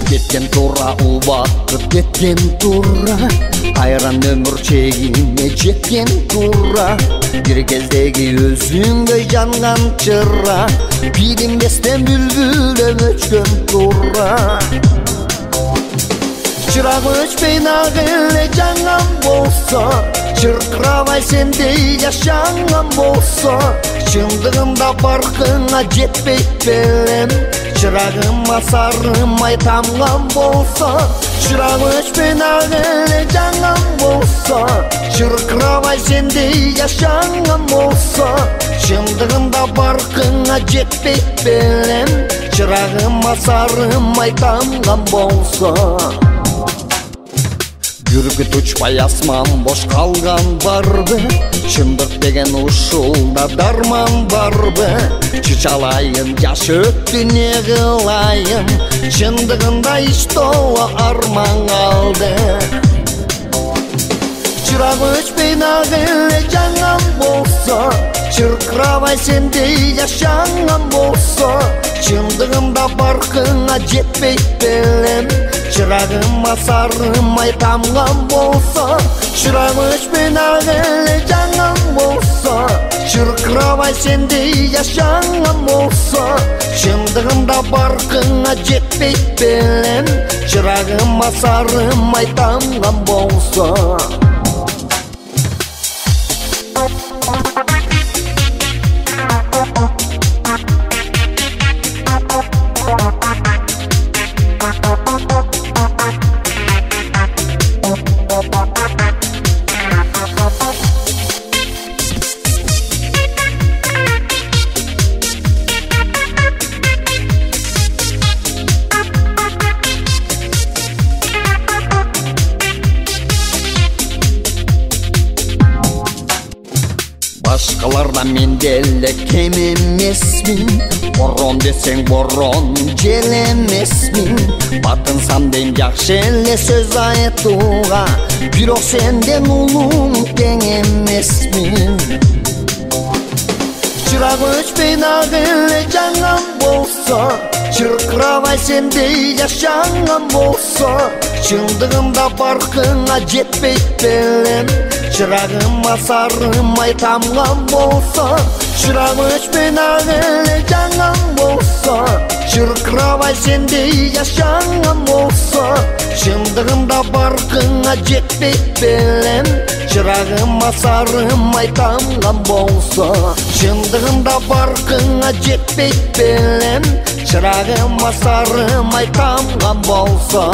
Кеткен тура убакыт кеткен тура, айран өмүр чегине жеткен тура. Бир кездеги өзүңдөй жанган чыра, билинбестен бүлбүлөп өчкөн тура. Чырагы өчпөй нак эле жанган болсо, чыркырабай сендей жашанган болсо, чындыгында баркыңа жетпейт белем. Чырагыма сарымай тамган болсо, чырагы өчпөй нак эле жанган болсо, чыркырабай сендей жашанган болсо, чындыгында баркыңа жетпейт белем. Чырагыма сарымай тамган болсо. Бүргүт учпай асман бош калган барбы, чындык деген ушулда дарман барбы? Чычалайын жаш өттү не кылайын, чындыгында иштоо арман калды. Чырагы өчпөй нак эле жанган болсо, чыркырабай сендей жашанган болсо, чындыгында баркыңа жетпейт белем. Чырагыма сарымай тамган болсо, чырагы өчпөй нак эле жанган болсо, чыркырабай сендей жашанган болсо, чындыгында баркыңа жетпейт белем. Чырагыма сарымай тамган болсо. Башкалардан мен деле кем эмесмин, борон десең борон жел эмесмин. Батынсам дейм жакшы эле сөз айтууга, бирок сенден улуң тең эмесмин. Чырагы өчпөй нак эле жанган болсо, чыркырабай сендей жашанган болсо, чындыгында баркыңа жетпейт белем. Чырагыма сарымай тамган болсо, чырагы өчпөй нак эле жанган болсо, чыркырабай сендей жашанган болсо, чындыгында баркыңа жетпейт белем. Чырагыма сарымай тамган болсо, чындыгында баркыңа жетпейт белем. Чырагыма сарымай тамган болсо.